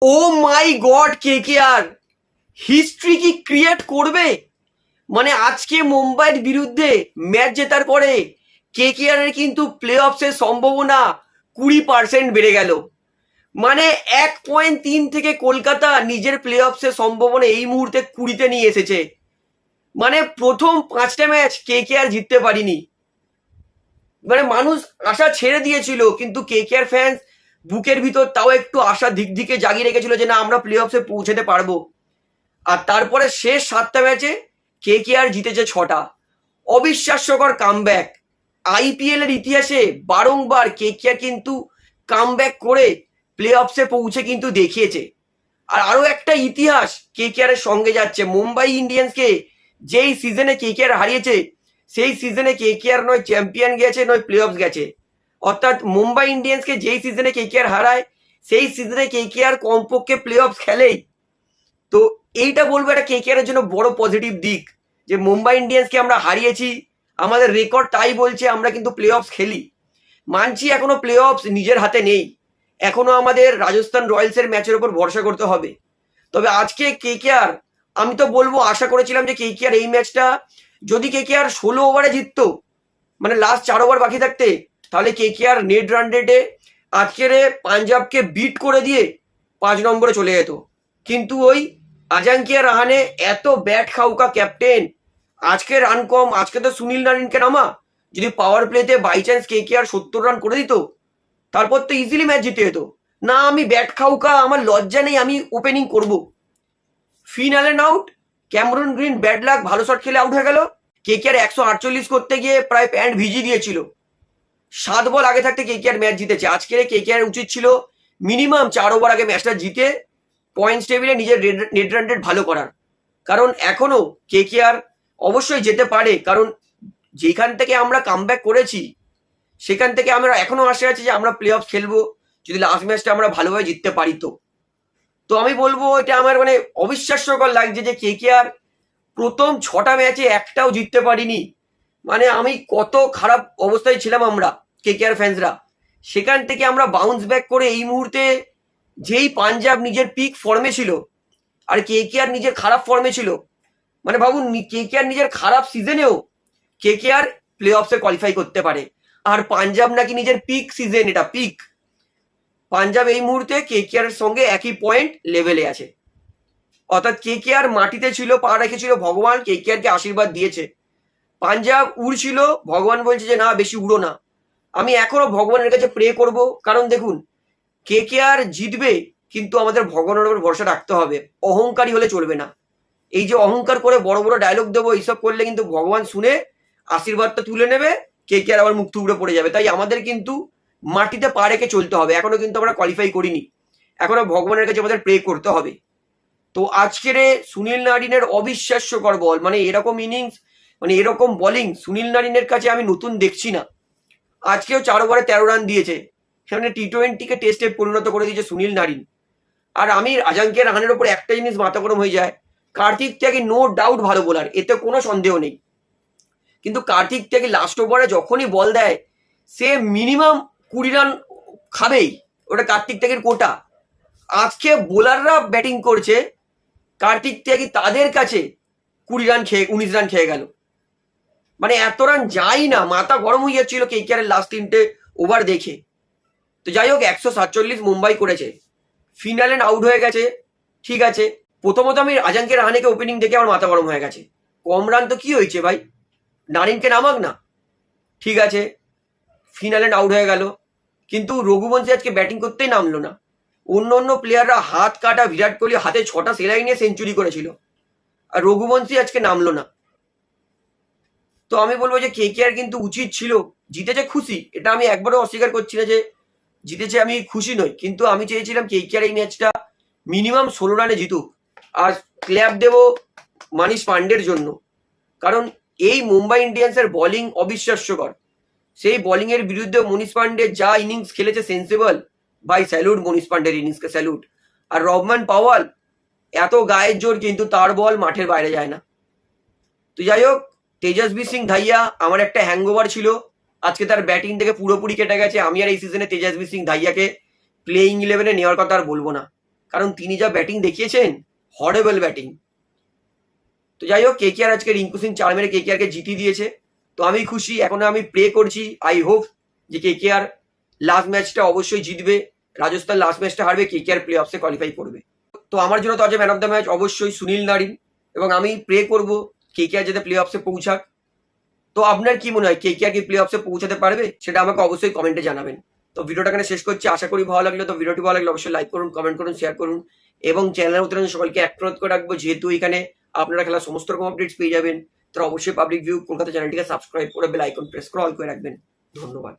ও মাই god, KKR history কি create করবে? মানে আজকে মুম্বাইয়ের বিরুদ্ধে ম্যাচ জেতার পরে কেকেআর এর কিন্তু প্লে অফসের সম্ভাবনা 20% বেড়ে গেল। মানে 1.3 থেকে কলকাতা নিজের প্লে অফসের সম্ভাবনা এই মুহূর্তে 20-তে নিয়ে এসেছে। মানে প্রথম 5টা ম্যাচ কেকেআর জিততে পারিনি, মানে মানুষ আশা ছেড়ে দিয়েছিল, কিন্তু কেকেআর ফ্যান্স বুকের ভিতর তাও একটু আশা দিকে জাগিয়ে রেখেছিল যে না, আমরা প্লে অফসে পৌঁছাতে পারবো। আর তারপরে শেষ 7টা ম্যাচে কেকেআর জিতেছে 6টা। অবিশ্বাস্যকর কামব্যাক। আইপিএল এর ইতিহাসে বারংবার কেকেআর কিন্তু কামব্যাক করে প্লে অফসে পৌঁছে কিন্তু দেখিয়েছে। আর আরো একটা ইতিহাস কেকেআর এর সঙ্গে যাচ্ছে। মুম্বাই ইন্ডিয়ান্সকে যেই সিজনে কেকেআর হারিয়েছে, সেই সিজনে কেকেআর নয় চ্যাম্পিয়ন গেছে, নয় প্লে অফস গেছে। অর্থাৎ মুম্বাই ইন্ডিয়ান্সকে যেই সিজনে কেকেআর হারায়, সেই সিজনে কেকেআর কমপক্ষে প্লে অফস খেলেই। তো এইটা বলবো একটা কেকেআর এর জন্য বড় পজিটিভ দিক, যে মুম্বাই ইন্ডিয়ান্সকে আমরা হারিয়েছি, আমাদের রেকর্ড তাই বলছে আমরা কিন্তু প্লে অফস খেলি। মানছি এখনো প্লে অফস নিজের হাতে নেই, এখনো আমাদের রাজস্থান রয়্যালসের ম্যাচের উপর ভরসা করতে হবে। তবে আজকে কেকেআর, আমি তো বলবো আশা করেছিলাম যে কেকেআর এই ম্যাচটা যদি কেকেআর 16 ওভারে জিততো, মানে লাস্ট 4 ওভার বাকি থাকতে, তাহলে কেকেআর নেট রান রেটে আজকের পাঞ্জাবকে বিট করে দিয়ে 5 নম্বরে চলে যেত। কিন্তু ওই আজাঙ্কিয়া রাহানে এত ব্যাট খাউকা ক্যাপ্টেন, আজকে রান কম, আজকে তো সুনীল নারিনকে নামা, যদি পাওয়ার প্লেতে বাই চান্স কেকেআর 70 রান করে দিত, তারপর তো ইজিলি ম্যাচ জিতে যেত। না, আমি ব্যাট খাউকা, আমার লজ্জা নেই, আমি ওপেনিং করব। Finn Allen out, Cameron Green bad luck, ভালো শট খেলে আউট হয়ে গেল। কেকেআর 148 করতে গিয়ে প্রায় প্যান্ট ভিজিয়ে দিয়েছিল। 7 বল আগে থাকতে কেকেআর ম্যাচ জিতেছে। আজকের কেকেআর উচিত ছিল মিনিমাম 4 ওভার আগে ম্যাচটা জিতে পয়েন্টস টেবিলে নিজের নেট রান রেট ভালো করার। কারণ এখনো কেকেআর অবশ্যই যেতে পারে, কারণ যেখান থেকে আমরা কামব্যাক করেছি সেখান থেকে আমরা এখনো আশা আছে যে আমরা প্লে অফ খেলবো, যদি লাস্ট ম্যাচটা আমরা ভালোভাবে জিততে পারি। তো আমি বলবো এটা আমার মানে অবিশ্বাস্যকর লাগছে যে কেকেআর প্রথম 6টা ম্যাচে একটাও জিততে পারিনি। মানে আমি কত খারাপ অবস্থায় ছিলাম আমরা কেকেআর ফ্যান্সরা, সেখান থেকে আমরা বাউন্স ব্যাক করে এই মুহূর্তে, যেই পাঞ্জাব নিজের পিক ফর্মে ছিল আর কেকেআর নিজের খারাপ ফর্মে ছিল, মানে ভাবুন কেকেআর নিজের খারাপ সিজনেও কেকেআর প্লে অফসে কোয়ালিফাই করতে পারে, আর পাঞ্জাব নাকি নিজের পিক সিজন, এটা পিক। পাঞ্জাব এই মুহূর্তে কেকেআর এর সঙ্গে একই পয়েন্ট লেভেলে আছে। অর্থাৎ কেকেআর মাটিতে ছিল, পা রেখেছিল, ভগবান কেকেআর কে আশীর্বাদ দিয়েছে। পাঞ্জাব উড়ছিল, ভগবান বলছে যে না, বেশি উড়ো না। আমি এখনো ভগবানের কাছে প্রে করব, কারণ দেখুন কেকেআর জিতবে, কিন্তু আমাদের ভগবানের উপর ভরসা রাখতে হবে। অহংকারী হলে চলবে না। এই যে অহংকার করে বড় বড় ডায়লগ দেবো, এইসব করলে কিন্তু ভগবান শুনে আশীর্বাদটা তুলে নেবে, কেকেআর আবার মুখ থুবড়ে পড়ে যাবে। তাই আমাদের কিন্তু মাটিতে পা রেখে চলতে হবে। এখনো কিন্তু আমরা কোয়ালিফাই করিনি, এখনো ভগবানের কাছে আমাদের প্রে করতে হবে। তো আজকের সুনীল নারিনের অবিশ্বাস্যকর বল, মানে এরকম ইনিংস, মানে এরকম বোলিং সুনীল নারিনের কাছে আমি নতুন দেখছি না। আজকেও 4 ওভারে 13 রান দিয়েছে, সেখানে টি20কে টেস্টে পরিণত করে দিয়েছে সুনীল নারিন। আর আমি আজাঙ্কিয়া রাহানের ওপর একটা জিনিস মাথা গরম হয়ে যায়, কার্তিক ত্যাগী নো ডাউট ভালো বোলার, এতে কোনো সন্দেহ নেই, কিন্তু কার্তিক ত্যাগী লাস্ট ওভারে যখনই বল দেয় সে মিনিমাম 20 রান খাবেই, ওটা কার্তিক ত্যাগীর কোটা। আজকে বোলাররা ব্যাটিং করছে, কার্তিক ত্যাগী তাদের কাছে 20 রান খেয়ে 19 রান খেয়ে গেল। মানে এত রান যাই না, মাথা গরম হয়ে যাচ্ছিল কেকেআর এর লাস্ট 3টে ওভার দেখে। তো যাই হোক, 147 মুম্বাই করেছে, ফিনালেন আউট হয়ে গেছে, ঠিক আছে। প্রথমত আমি আজাঙ্কিয়া রাহানেকে ওপেনিং দেখে আমার মাথা গরম হয়ে গেছে। কম রান তো কি হয়েছে ভাই, নারিনকে নামাক না, ঠিক আছে। ফিনালেন আউট হয়ে গেল, কিন্তু রঘুবংশী আজকে ব্যাটিং করতেই নামলো না। অন্য অন্য প্লেয়াররা হাত কাটা, বিরাট কোহলি হাতে 6টা সেলাই নিয়ে সেঞ্চুরি করেছিল, আর রঘুবংশী আজকে নামলো না। তো আমি বলবো যে কেকেআর কিন্তু উচিত ছিল, জিতেছে খুশি, এটা আমি একবারও অস্বীকার করছি না যে জিতেছে আমি খুশি নই, কিন্তু আমি চেয়েছিলাম কেকেআর এই ম্যাচটা মিনিমাম 16 রানে জিতুক। আর ক্ল্যাপ দেবো মানিশ পান্ডের জন্য, কারণ এই মুম্বাই ইন্ডিয়ান্সের বোলিং অবিশ্বাস্যকর। সেই বোলিং এর বিরুদ্ধে মনীষ পান্ডে যা ইনিংস খেলেছে সেন্সেবল, ভাই স্যালুট মনীষ পান্ডের ইনিংসকে, স্যালুট। আর রহমান পাওয়াল এত গায়ের জোর, কিন্তু তার বল মাঠের বাইরে যায় না। তো যাই হোক, তেজস্বী সিং ধাইয়া আমার একটা হ্যাংওভার ছিল, আজকে তার ব্যাটিং থেকে পুরোপুরি কেটে গেছে। আমি আর এই সিজনে তেজস্বী সিং ধাইয়াকে প্লেইং 11-এ নেওয়ার কথা আর বলবো না। কারণ তিনি যা ব্যাটিং দেখিয়েছেন, হরেবল ব্যাটিং। তো যাই হোক, কেকেআর আজকে রিঙ্কু সিং 4 মেরে কেকেআরকে জিতিয়ে দিয়েছে। তো আমি খুশি, এখন আমি প্রে করছি, আই হোপ যে কেকেআর লাস্ট ম্যাচটা অবশ্যই জিতবে, রাজস্থান লাস্ট ম্যাচটা হারবে, কেকেআর প্লে অফসে কোয়ালিফাই করবে। তো আমার জন্য তো আজ ম্যান অফ দ্য ম্যাচ অবশ্যই সুনীল নারিন, এবং আমি প্রে করব কেকেআর যাতে প্লে অফসে পৌঁছাক। তো আপনার কি মনে হয়, কেকেআর কি প্লে অফসে পৌঁছাতে পারবে? সেটা আমাকে অবশ্যই কমেন্টে জানাবেন। তো ভিডিওটা এখানে শেষ করছি, আশা করি ভালো লাগলো। তো ভিডিওটি ভালো লাগলে অবশ্যই লাইক করুন, কমেন্ট করুন, শেয়ার করুন, এবং চ্যানেলের উত্তরণ সকলকে এক অনুরোধ করে রাখবো, যেহেতু এখানে আপনারা খেলার সমস্ত রকম আপডেটস পেয়ে যাবেন, তারা অবশ্যই পাবলিক ভিউ কলকাতা চ্যানেলটিকে সাবস্ক্রাইব করে বেল আইকন প্রেস করে অল করে রাখবেন। ধন্যবাদ।